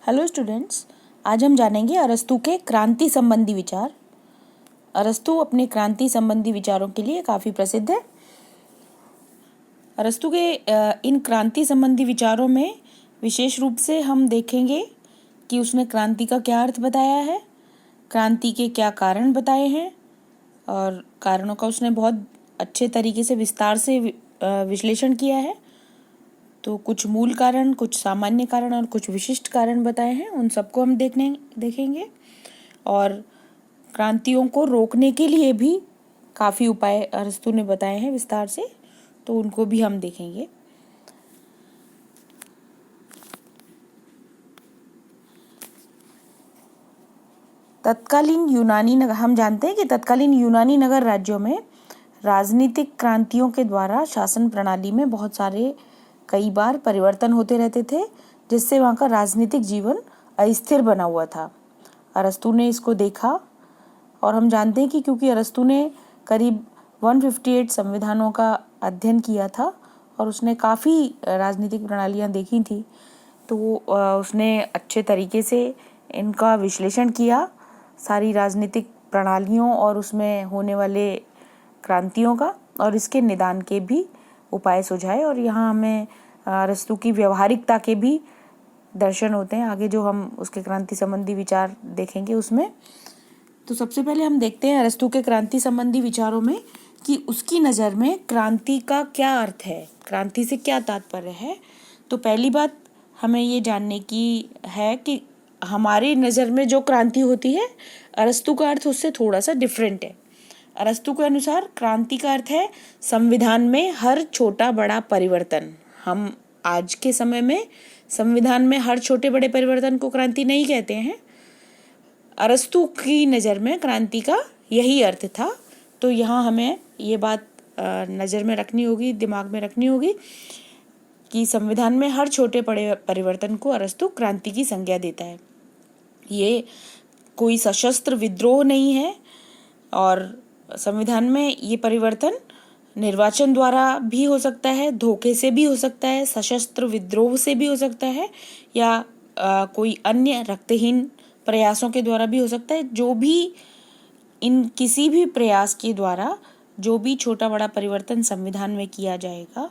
Hello students, आज हम जानेंगे अरस्तू के क्रांति संबंधी विचार। अरस्तू अपने क्रांति संबंधी विचारों के लिए काफ़ी प्रसिद्ध है। अरस्तू के इन क्रांति संबंधी विचारों में विशेष रूप से हम देखेंगे कि उसने क्रांति का क्या अर्थ बताया है, क्रांति के क्या कारण बताए हैं और कारणों का उसने बहुत अच्छे तरीके से विस्तार से विश्लेषण किया है। तो कुछ मूल कारण, कुछ सामान्य कारण और कुछ विशिष्ट कारण बताए हैं, उन सबको हम देखेंगे। और क्रांतियों को रोकने के लिए भी काफ़ी उपाय अरस्तू ने बताए हैं विस्तार से, तो उनको भी हम देखेंगे। तत्कालीन यूनानी नगर, हम जानते हैं कि तत्कालीन यूनानी नगर राज्यों में राजनीतिक क्रांतियों के द्वारा शासन प्रणाली में बहुत सारे कई बार परिवर्तन होते रहते थे, जिससे वहाँ का राजनीतिक जीवन अस्थिर बना हुआ था। अरस्तू ने इसको देखा और हम जानते हैं कि क्योंकि अरस्तू ने करीब 158 संविधानों का अध्ययन किया था और उसने काफ़ी राजनीतिक प्रणालियाँ देखी थी, तो उसने अच्छे तरीके से इनका विश्लेषण किया, सारी राजनीतिक प्रणालियों और उसमें होने वाले क्रांतियों का, और इसके निदान के भी उपाय सुझाए। और यहाँ हमें अरस्तू की व्यवहारिकता के भी दर्शन होते हैं आगे, जो हम उसके क्रांति संबंधी विचार देखेंगे उसमें। तो सबसे पहले हम देखते हैं अरस्तू के क्रांति संबंधी विचारों में कि उसकी नज़र में क्रांति का क्या अर्थ है, क्रांति से क्या तात्पर्य है। तो पहली बात हमें ये जानने की है कि हमारी नज़र में जो क्रांति होती है, अरस्तू का अर्थ उससे थोड़ा सा डिफरेंट है। अरस्तू के अनुसार क्रांति का अर्थ है संविधान में हर छोटा बड़ा परिवर्तन। हम आज के समय में संविधान में हर छोटे बड़े परिवर्तन को क्रांति नहीं कहते हैं। अरस्तू की नज़र में क्रांति का यही अर्थ था। तो यहाँ हमें ये बात नज़र में रखनी होगी, दिमाग में रखनी होगी कि संविधान में हर छोटे बड़े परिवर्तन को अरस्तू क्रांति की संज्ञा देता है। ये कोई सशस्त्र विद्रोह नहीं है, और संविधान में ये परिवर्तन निर्वाचन द्वारा भी हो सकता है, धोखे से भी हो सकता है, सशस्त्र विद्रोह से भी हो सकता है, या कोई अन्य रक्तहीन प्रयासों के द्वारा भी हो सकता है। जो भी इन किसी भी प्रयास के द्वारा जो भी छोटा बड़ा परिवर्तन संविधान में किया जाएगा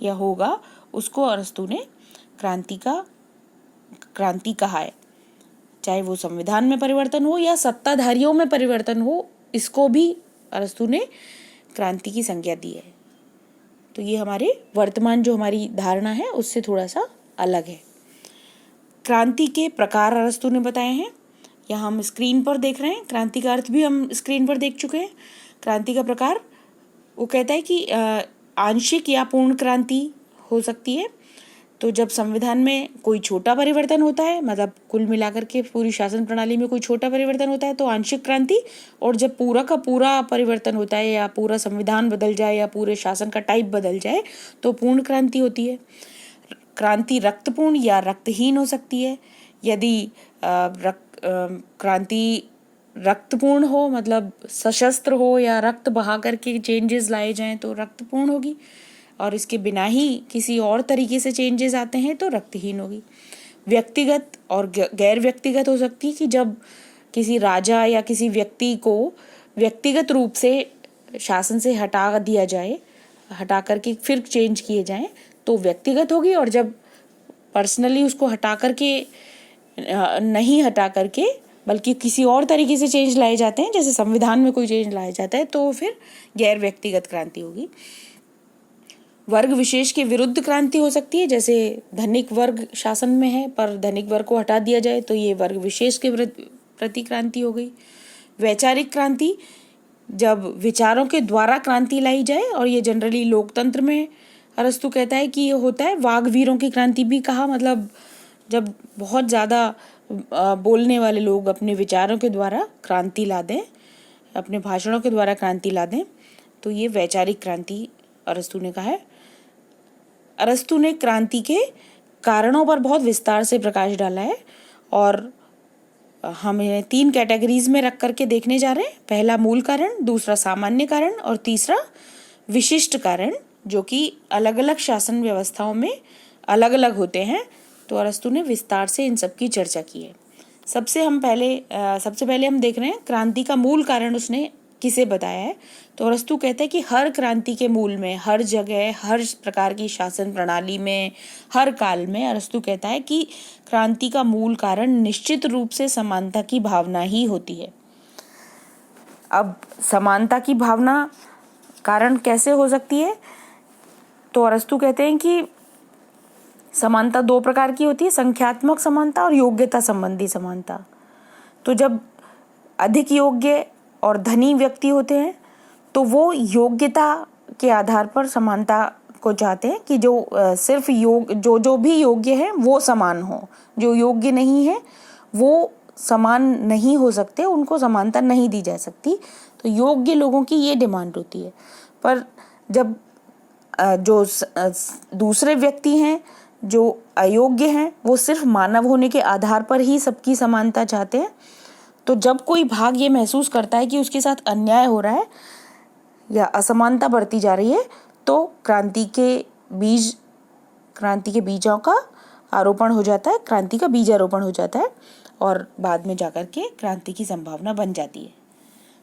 या होगा, उसको अरस्तू ने क्रांति कहा है। चाहे वो संविधान में परिवर्तन हो या सत्ताधारियों में परिवर्तन हो, इसको भी अरस्तू ने क्रांति की संज्ञा दी है। तो ये हमारे वर्तमान जो हमारी धारणा है उससे थोड़ा सा अलग है। क्रांति के प्रकार अरस्तू ने बताए हैं, यहाँ हम स्क्रीन पर देख रहे हैं। क्रांति का अर्थ भी हम स्क्रीन पर देख चुके हैं। क्रांति का प्रकार वो कहता है कि आंशिक या पूर्ण क्रांति हो सकती है। तो जब संविधान में कोई छोटा परिवर्तन होता है, मतलब कुल मिलाकर के पूरी शासन प्रणाली में कोई छोटा परिवर्तन होता है, तो आंशिक क्रांति। और जब पूरा का पूरा परिवर्तन होता है या पूरा संविधान बदल जाए या पूरे शासन का टाइप बदल जाए, तो पूर्ण क्रांति होती है। क्रांति रक्तपूर्ण या रक्तहीन हो सकती है। यदि क्रांति रक्तपूर्ण हो, मतलब सशस्त्र हो या रक्त बहा करके चेंजेस लाए जाएं, तो रक्तपूर्ण होगी। और इसके बिना ही किसी और तरीके से चेंजेस आते हैं तो रक्तहीन होगी। व्यक्तिगत और गैर व्यक्तिगत हो सकती है कि जब किसी राजा या किसी व्यक्ति को व्यक्तिगत रूप से शासन से हटा दिया जाए, हटा करके फिर चेंज किए जाएं, तो व्यक्तिगत होगी। और जब पर्सनली उसको हटा करके नहीं हटा करके बल्कि किसी और तरीके से चेंज लाए जाते हैं, जैसे संविधान में कोई चेंज लाया जाता है, तो फिर गैर व्यक्तिगत क्रांति होगी। वर्ग विशेष के विरुद्ध क्रांति हो सकती है, जैसे धनिक वर्ग शासन में है पर धनिक वर्ग को हटा दिया जाए, तो ये वर्ग विशेष के प्रति क्रांति हो गई। वैचारिक क्रांति, जब विचारों के द्वारा क्रांति लाई जाए, और ये जनरली लोकतंत्र में अरस्तू कहता है कि ये होता है। वाग्वीरों की क्रांति भी कहा, मतलब जब बहुत ज़्यादा बोलने वाले लोग अपने विचारों के द्वारा क्रांति ला दें, अपने भाषणों के द्वारा क्रांति ला दें, तो ये वैचारिक क्रांति अरस्तू ने कहा है। अरस्तू ने क्रांति के कारणों पर बहुत विस्तार से प्रकाश डाला है, और हमें 3 कैटेगरीज में रख करके देखने जा रहे हैं। पहला मूल कारण, दूसरा सामान्य कारण और तीसरा विशिष्ट कारण, जो कि अलग अलग शासन व्यवस्थाओं में अलग अलग होते हैं। तो अरस्तु ने विस्तार से इन सब की चर्चा की है। सबसे पहले हम देख रहे हैं क्रांति का मूल कारण उसने किसे बताया है। तो अरस्तु कहते हैं कि हर क्रांति के मूल में, हर जगह, हर प्रकार की शासन प्रणाली में, हर काल में अरस्तु कहता है कि क्रांति का मूल कारण निश्चित रूप से समानता की भावना ही होती है। अब समानता की भावना कारण कैसे हो सकती है? तो अरस्तु कहते हैं कि समानता दो प्रकार की होती है, संख्यात्मक समानता और योग्यता संबंधी समानता। तो जब अधिक योग्य और धनी व्यक्ति होते हैं तो वो योग्यता के आधार पर समानता को चाहते हैं कि जो सिर्फ जो भी योग्य है वो समान हो, जो योग्य नहीं है वो समान नहीं हो सकते, उनको समानता नहीं दी जा सकती। तो योग्य लोगों की ये डिमांड होती है। पर जब जो दूसरे व्यक्ति हैं जो अयोग्य हैं वो सिर्फ मानव होने के आधार पर ही सबकी समानता चाहते हैं। तो जब कोई भाग ये महसूस करता है कि उसके साथ अन्याय हो रहा है या असमानता बढ़ती जा रही है तो क्रांति के बीजों का आरोपण हो जाता है, क्रांति का बीजारोपण हो जाता है और बाद में जाकर के क्रांति की संभावना बन जाती है।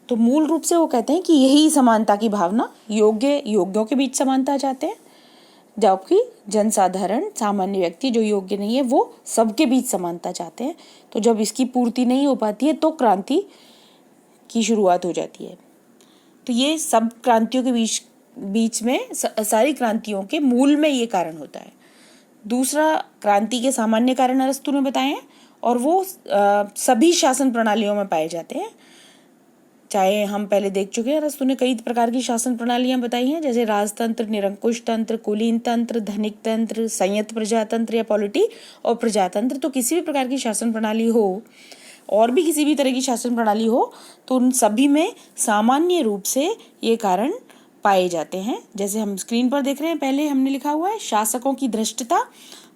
तो मूल रूप से वो कहते हैं कि यही समानता की भावना, योग्यों के बीच समानता चाहते हैं, जबकि जनसाधारण सामान्य व्यक्ति जो योग्य नहीं है वो सबके बीच समानता चाहते हैं। तो जब इसकी पूर्ति नहीं हो पाती है तो क्रांति की शुरुआत हो जाती है। तो ये सब क्रांतियों के बीच में सारी क्रांतियों के मूल में ये कारण होता है। दूसरा, क्रांति के सामान्य कारण अरस्तु ने बताए हैं और वो सभी शासन प्रणालियों में पाए जाते हैं। चाहे हम पहले देख चुके हैं, अरस्तु ने कई प्रकार की शासन प्रणालियां बताई हैं, जैसे राजतंत्र, निरंकुश तंत्र, कुलीन तंत्र, धनिक तंत्र, संयत प्रजातंत्र या पॉलिटी और प्रजातंत्र। तो किसी भी प्रकार की शासन प्रणाली हो और भी किसी भी तरह की शासन प्रणाली हो तो उन सभी में सामान्य रूप से ये कारण पाए जाते हैं। जैसे हम स्क्रीन पर देख रहे हैं, पहले हमने लिखा हुआ है शासकों की धृष्टता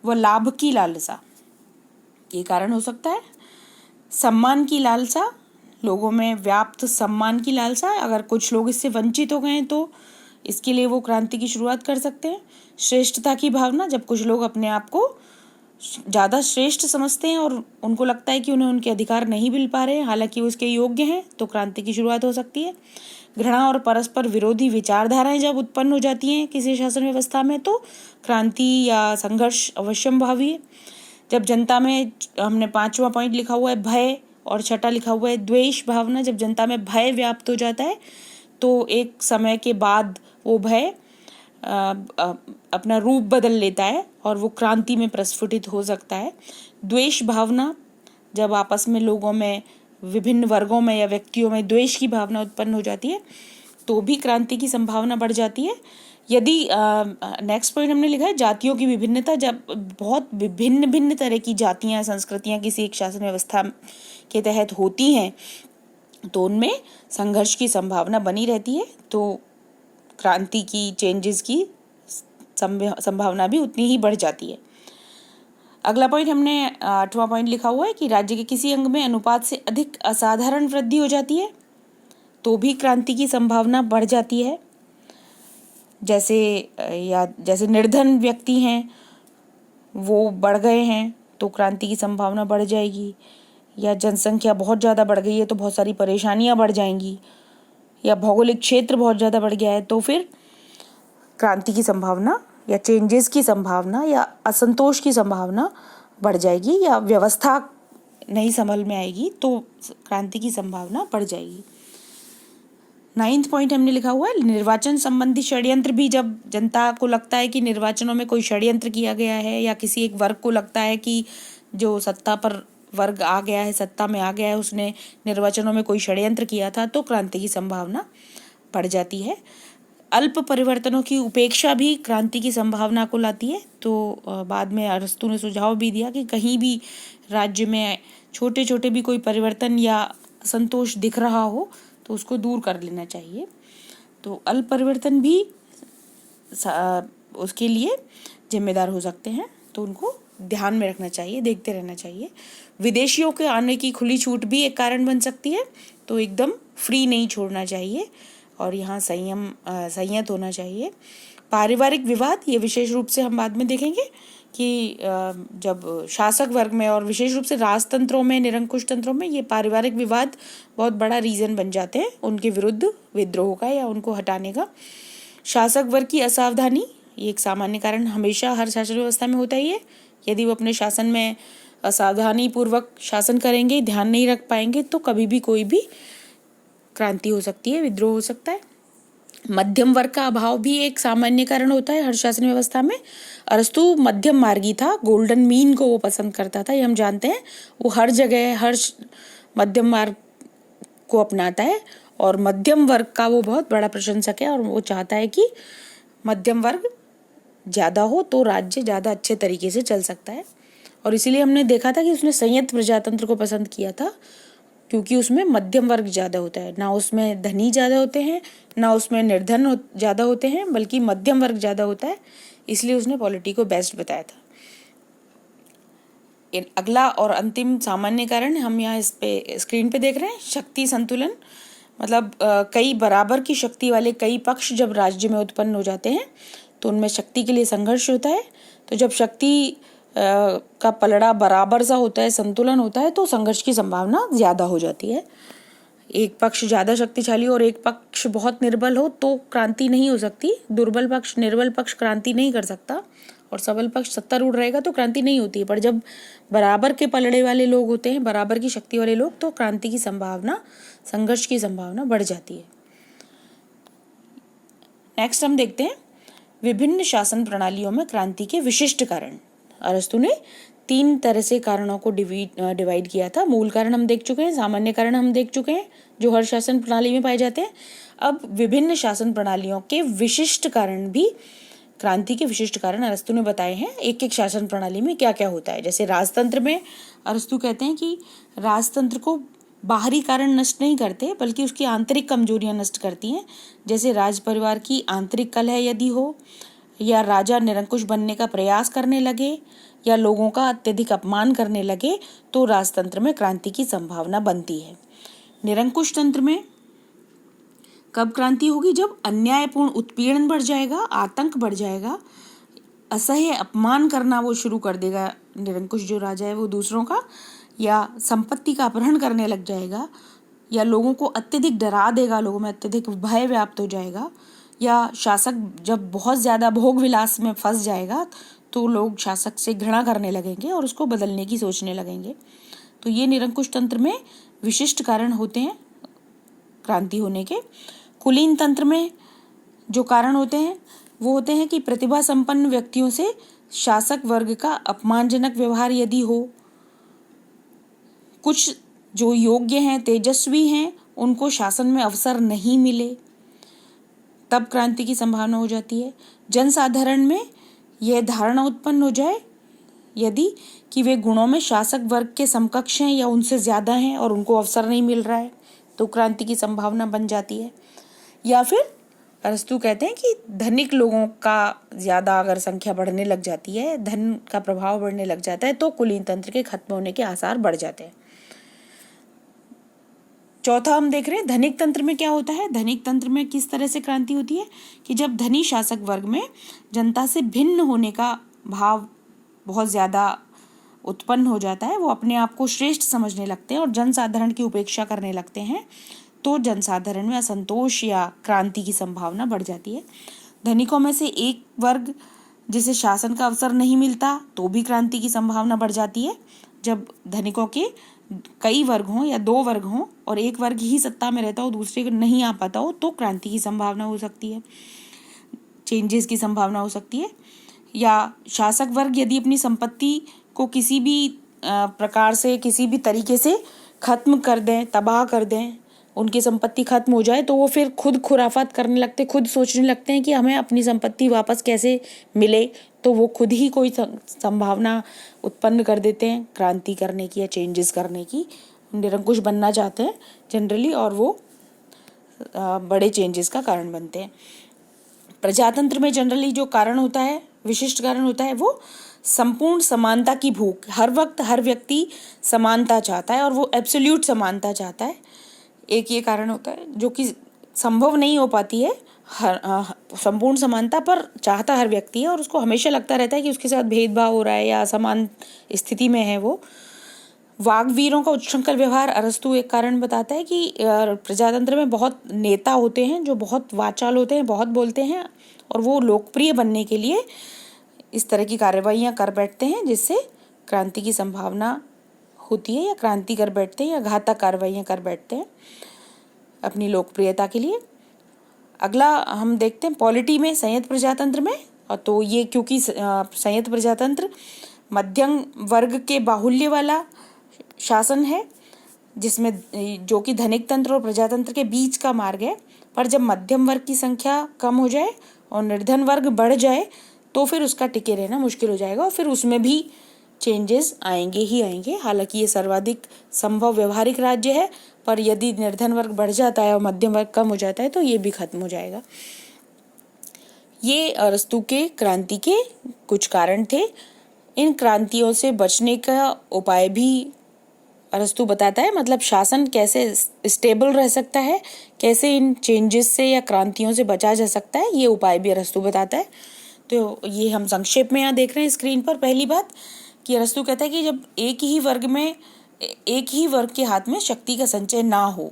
व लाभ की लालसा, ये कारण हो सकता है। सम्मान की लालसा, लोगों में व्याप्त सम्मान की लालसा, अगर कुछ लोग इससे वंचित हो गए तो इसके लिए वो क्रांति की शुरुआत कर सकते हैं। श्रेष्ठता की भावना, जब कुछ लोग अपने आप को ज़्यादा श्रेष्ठ समझते हैं और उनको लगता है कि उन्हें उनके अधिकार नहीं मिल पा रहे हैं हालांकि वो उसके योग्य हैं, तो क्रांति की शुरुआत हो सकती है। घृणा और परस्पर विरोधी विचारधाराएं जब उत्पन्न हो जाती हैं किसी शासन व्यवस्था में तो क्रांति या संघर्ष अवश्यंभावी है। जब जनता में, हमने 5वां पॉइंट लिखा हुआ है भय और 6वां लिखा हुआ है द्वेष भावना, जब जनता में भय व्याप्त हो जाता है तो एक समय के बाद वो भय अपना रूप बदल लेता है और वो क्रांति में प्रस्फुटित हो सकता है। द्वेष भावना, जब आपस में लोगों में, विभिन्न वर्गों में या व्यक्तियों में द्वेष की भावना उत्पन्न हो जाती है तो भी क्रांति की संभावना बढ़ जाती है। यदि नेक्स्ट पॉइंट हमने लिखा है जातियों की विभिन्नता, जब बहुत भिन्न तरह की जातियां, संस्कृतियां किसी एक शासन व्यवस्था के तहत होती हैं तो उनमें संघर्ष की संभावना बनी रहती है, तो क्रांति की, चेंजेस की संभावना भी उतनी ही बढ़ जाती है। अगला पॉइंट हमने 8वां पॉइंट लिखा हुआ है कि राज्य के किसी अंग में अनुपात से अधिक असाधारण वृद्धि हो जाती है तो भी क्रांति की संभावना बढ़ जाती है। जैसे निर्धन व्यक्ति हैं वो बढ़ गए हैं तो क्रांति की संभावना बढ़ जाएगी, या जनसंख्या बहुत ज़्यादा बढ़ गई है तो बहुत सारी परेशानियां बढ़ जाएंगी, या भौगोलिक क्षेत्र बहुत ज़्यादा बढ़ गया है तो फिर क्रांति की संभावना या चेंजेस की संभावना या असंतोष की संभावना बढ़ जाएगी, या व्यवस्था नहीं संभल में आएगी तो क्रांति की संभावना बढ़ जाएगी। 9वां पॉइंट हमने लिखा हुआ है निर्वाचन संबंधी षड्यंत्र भी, जब जनता को लगता है कि निर्वाचनों में कोई षड्यंत्र किया गया है या किसी एक वर्ग को लगता है कि जो सत्ता पर वर्ग आ गया है, सत्ता में आ गया है, उसने निर्वाचनों में कोई षड्यंत्र किया था तो क्रांति की संभावना बढ़ जाती है। अल्प परिवर्तनों की उपेक्षा भी क्रांति की संभावना को लाती है। तो बाद में अरस्तु ने सुझाव भी दिया कि कहीं भी राज्य में छोटे छोटे भी कोई परिवर्तन या असंतोष दिख रहा हो तो उसको दूर कर लेना चाहिए। तो अल्प परिवर्तन भी उसके लिए जिम्मेदार हो सकते हैं, तो उनको ध्यान में रखना चाहिए, देखते रहना चाहिए। विदेशियों के आने की खुली छूट भी एक कारण बन सकती है, तो एकदम फ्री नहीं छोड़ना चाहिए और यहाँ संयत होना चाहिए। पारिवारिक विवाद, ये विशेष रूप से हम बाद में देखेंगे कि जब शासक वर्ग में और विशेष रूप से राजतंत्रों में, निरंकुश तंत्रों में ये पारिवारिक विवाद बहुत बड़ा रीज़न बन जाते हैं उनके विरुद्ध विद्रोह का या उनको हटाने का। शासक वर्ग की असावधानी, ये एक सामान्य कारण हमेशा हर शासन व्यवस्था में होता ही है। यदि वो अपने शासन में असावधानी पूर्वक शासन करेंगे, ध्यान नहीं रख पाएंगे, तो कभी भी कोई भी क्रांति हो सकती है, विद्रोह हो सकता है। मध्यम वर्ग का अभाव भी एक सामान्य कारण होता है हर शासन व्यवस्था में। अरस्तु मध्यम मार्गी था, गोल्डन मीन को वो पसंद करता था, ये हम जानते हैं। वो हर जगह हर मध्यम मार्ग को अपनाता है और मध्यम वर्ग का वो बहुत बड़ा प्रशंसक है और वो चाहता है कि मध्यम वर्ग ज़्यादा हो तो राज्य ज़्यादा अच्छे तरीके से चल सकता है। और इसीलिए हमने देखा था कि उसने संयुक्त प्रजातंत्र को पसंद किया था, क्योंकि उसमें मध्यम वर्ग ज़्यादा होता है। ना उसमें धनी ज़्यादा होते हैं, ना उसमें निर्धन ज़्यादा होते हैं, बल्कि मध्यम वर्ग ज़्यादा होता है। इसलिए उसने पॉलिटी को बेस्ट बताया था। अगला और अंतिम सामान्य कारण हम यहाँ इस पे स्क्रीन पे देख रहे हैं, शक्ति संतुलन। मतलब कई बराबर की शक्ति वाले कई पक्ष जब राज्य में उत्पन्न हो जाते हैं तो उनमें शक्ति के लिए संघर्ष होता है। तो जब शक्ति का पलड़ा बराबर सा होता है, संतुलन होता है, तो संघर्ष की संभावना ज़्यादा हो जाती है। एक पक्ष ज़्यादा शक्तिशाली और एक पक्ष बहुत निर्बल हो तो क्रांति नहीं हो सकती। दुर्बल पक्ष, निर्बल पक्ष क्रांति नहीं कर सकता और सबल पक्ष सत्तारूढ़ रहेगा तो क्रांति नहीं होती है। पर जब बराबर के पलड़े वाले लोग होते हैं, बराबर की शक्ति वाले लोग, तो क्रांति की संभावना, संघर्ष की संभावना बढ़ जाती है। नेक्स्ट हम देखते हैं विभिन्न शासन प्रणालियों में क्रांति के विशिष्ट कारण। अरस्तु ने 3 तरह से कारणों को डिवाइड किया था। मूल कारण हम देख चुके हैं, सामान्य कारण हम देख चुके हैं जो हर शासन प्रणाली में पाए जाते हैं। अब विभिन्न शासन प्रणालियों के विशिष्ट कारण भी, क्रांति के विशिष्ट कारण अरस्तु ने बताए हैं। एक एक शासन प्रणाली में क्या क्या होता है। जैसे राजतंत्र में अरस्तु कहते हैं कि राजतंत्र को बाहरी कारण नष्ट नहीं करते बल्कि उसकी आंतरिक कमजोरियां नष्ट करती हैं। जैसे राज परिवार की आंतरिक कलह यदि हो, या राजा निरंकुश बनने का प्रयास करने लगे, या लोगों का अत्यधिक अपमान करने लगे, तो राजतंत्र में क्रांति की संभावना बनती है। निरंकुश तंत्र में कब क्रांति होगी? जब अन्यायपूर्ण उत्पीड़न बढ़ जाएगा, आतंक बढ़ जाएगा, असह्य अपमान करना वो शुरू कर देगा निरंकुश जो राजा है वो दूसरों का, या संपत्ति का अपहरण करने लग जाएगा, या लोगों को अत्यधिक डरा देगा, लोगों में अत्यधिक भय व्याप्त हो जाएगा, या शासक जब बहुत ज़्यादा भोग विलास में फंस जाएगा तो लोग शासक से घृणा करने लगेंगे और उसको बदलने की सोचने लगेंगे। तो ये निरंकुश तंत्र में विशिष्ट कारण होते हैं क्रांति होने के। कुलीन तंत्र में जो कारण होते हैं वो होते हैं कि प्रतिभा संपन्न व्यक्तियों से शासक वर्ग का अपमानजनक व्यवहार यदि हो, कुछ जो योग्य हैं, तेजस्वी हैं, उनको शासन में अवसर नहीं मिले, तब क्रांति की संभावना हो जाती है। जनसाधारण में यह धारणा उत्पन्न हो जाए यदि कि वे गुणों में शासक वर्ग के समकक्ष हैं या उनसे ज़्यादा हैं और उनको अवसर नहीं मिल रहा है, तो क्रांति की संभावना बन जाती है। या फिर अरस्तु कहते हैं कि धनिक लोगों का ज़्यादा अगर संख्या बढ़ने लग जाती है, धन का प्रभाव बढ़ने लग जाता है, तो कुलीन तंत्र के खत्म होने के आसार बढ़ जाते हैं। चौथा हम देख रहे हैं धनिक तंत्र में क्या होता है। धनिक तंत्र में किस तरह से क्रांति होती है कि जब धनी शासक वर्ग में जनता से भिन्न होने का भाव बहुत ज़्यादा उत्पन्न हो जाता है, वो अपने आप को श्रेष्ठ समझने लगते हैं और जनसाधारण की उपेक्षा करने लगते हैं, तो जनसाधारण में असंतोष या क्रांति की संभावना बढ़ जाती है। धनिकों में से एक वर्ग जिसे शासन का अवसर नहीं मिलता तो भी क्रांति की संभावना बढ़ जाती है। जब धनिकों के कई वर्ग हों या 2 वर्ग हों और एक वर्ग ही सत्ता में रहता हो, दूसरे को नहीं आ पाता हो, तो क्रांति की संभावना हो सकती है, चेंजेस की संभावना हो सकती है। या शासक वर्ग यदि अपनी संपत्ति को किसी भी प्रकार से, किसी भी तरीके से खत्म कर दें, तबाह कर दें, उनकी संपत्ति खत्म हो जाए, तो वो फिर खुद खुराफात करने लगते, खुद सोचने लगते हैं कि हमें अपनी संपत्ति वापस कैसे मिले, तो वो खुद ही कोई संभावना उत्पन्न कर देते हैं क्रांति करने की या चेंजेस करने की। निरंकुश बनना चाहते हैं जनरली और वो बड़े चेंजेस का कारण बनते हैं। प्रजातंत्र में जनरली जो कारण होता है, विशिष्ट कारण होता है, वो संपूर्ण समानता की भूख। हर वक्त हर व्यक्ति समानता चाहता है और वो एब्सोल्यूट समानता चाहता है। एक ये कारण होता है जो कि संभव नहीं हो पाती है संपूर्ण समानता पर चाहता हर व्यक्ति है और उसको हमेशा लगता रहता है कि उसके साथ भेदभाव हो रहा है या असमान स्थिति में है वो। वाग्वीरों का उच्छृंखल व्यवहार अरस्तु एक कारण बताता है कि प्रजातंत्र में बहुत नेता होते हैं जो बहुत वाचाल होते हैं, बहुत बोलते हैं और वो लोकप्रिय बनने के लिए इस तरह की कार्रवाइयाँ कर बैठते हैं जिससे क्रांति की संभावना होती है, या क्रांति कर बैठते हैं या घातक कार्रवाइयाँ कर बैठते हैं अपनी लोकप्रियता के लिए। अगला हम देखते हैं पॉलिटी में संयुक्त प्रजातंत्र में, और तो ये क्योंकि संयुक्त प्रजातंत्र मध्यम वर्ग के बाहुल्य वाला शासन है जिसमें जो कि धनिक तंत्र और प्रजातंत्र के बीच का मार्ग है, पर जब मध्यम वर्ग की संख्या कम हो जाए और निर्धन वर्ग बढ़ जाए तो फिर उसका टिके रहना मुश्किल हो जाएगा और फिर उसमें भी चेंजेस आएंगे ही आएंगे। हालांकि ये सर्वाधिक संभव व्यवहारिक राज्य है, पर यदि निर्धन वर्ग बढ़ जाता है और मध्यम वर्ग कम हो जाता है तो ये भी खत्म हो जाएगा। ये अरस्तु के क्रांति के कुछ कारण थे। इन क्रांतियों से बचने का उपाय भी अरस्तु बताता है, मतलब शासन कैसे स्टेबल रह सकता है, कैसे इन चेंजेस से या क्रांतियों से बचा जा सकता है, ये उपाय भी अरस्तु बताता है। तो ये हम संक्षेप में यहाँ देख रहे हैं स्क्रीन पर। पहली बात कि अरस्तु कहता है कि जब एक ही वर्ग के हाथ में शक्ति का संचय ना हो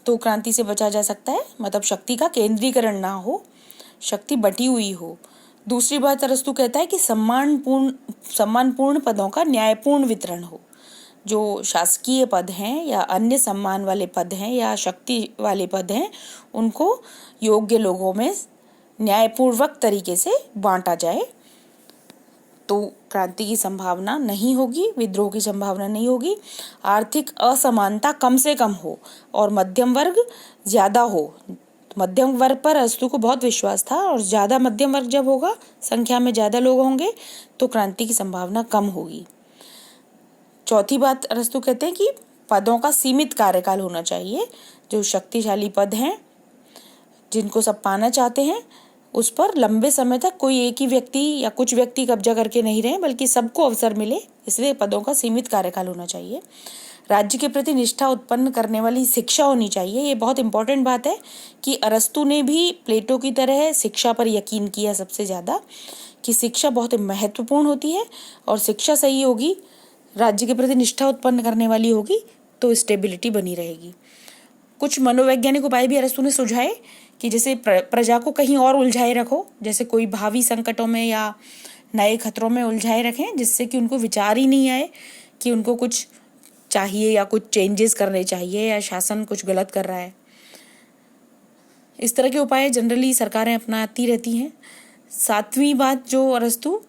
तो क्रांति से बचा जा सकता है, मतलब शक्ति का केंद्रीकरण ना हो, शक्ति बटी हुई हो। दूसरी बात अरस्तु कहता है कि सम्मानपूर्ण पदों का न्यायपूर्ण वितरण हो। जो शासकीय पद हैं या अन्य सम्मान वाले पद हैं या शक्ति वाले पद हैं उनको योग्य लोगों में न्यायपूर्वक तरीके से बांटा जाए तो क्रांति की संभावना नहीं होगी, विद्रोह की संभावना नहीं होगी। आर्थिक असमानता कम से कम हो और मध्यम वर्ग ज़्यादा हो। मध्यम वर्ग पर अरस्तु को बहुत विश्वास था और ज़्यादा मध्यम वर्ग जब होगा, संख्या में ज़्यादा लोग होंगे तो क्रांति की संभावना कम होगी। चौथी बात अरस्तु कहते हैं कि पदों का सीमित कार्यकाल होना चाहिए। जो शक्तिशाली पद हैं जिनको सब पाना चाहते हैं उस पर लंबे समय तक कोई एक ही व्यक्ति या कुछ व्यक्ति कब्जा करके नहीं रहे, बल्कि सबको अवसर मिले, इसलिए पदों का सीमित कार्यकाल होना चाहिए। राज्य के प्रति निष्ठा उत्पन्न करने वाली शिक्षा होनी चाहिए। ये बहुत इंपॉर्टेंट बात है कि अरस्तु ने भी प्लेटो की तरह शिक्षा पर यकीन किया सबसे ज़्यादा, कि शिक्षा बहुत महत्वपूर्ण होती है और शिक्षा सही होगी, राज्य के प्रति निष्ठा उत्पन्न करने वाली होगी तो स्टेबिलिटी बनी रहेगी। कुछ मनोवैज्ञानिक उपाय भी अरस्तु ने सुझाए कि जैसे प्रजा को कहीं और उलझाए रखो, जैसे कोई भावी संकटों में या नए खतरों में उलझाए रखें जिससे कि उनको विचार ही नहीं आए कि उनको कुछ चाहिए या कुछ चेंजेस करने चाहिए या शासन कुछ गलत कर रहा है। इस तरह के उपाय जनरली सरकारें अपनाती रहती हैं। सातवीं बात जो अरस्तु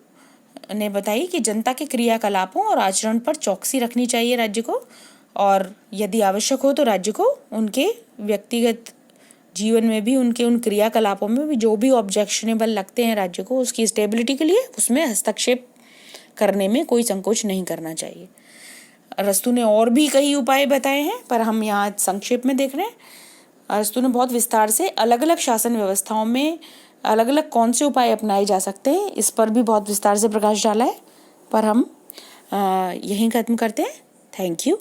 ने बताई कि जनता के क्रियाकलापों और आचरण पर चौकसी रखनी चाहिए राज्य को, और यदि आवश्यक हो तो राज्य को उनके व्यक्तिगत जीवन में भी, उनके उन क्रियाकलापों में भी जो भी ऑब्जेक्शनेबल लगते हैं राज्य को उसकी स्टेबिलिटी के लिए, उसमें हस्तक्षेप करने में कोई संकोच नहीं करना चाहिए। अरस्तु ने और भी कई उपाय बताए हैं पर हम यहाँ संक्षेप में देख रहे हैं। अरस्तु ने बहुत विस्तार से अलग अलग शासन व्यवस्थाओं में अलग अलग कौन से उपाय अपनाए जा सकते हैं इस पर भी बहुत विस्तार से प्रकाश डाला है, पर हम यहीं खत्म करते हैं। Thank you.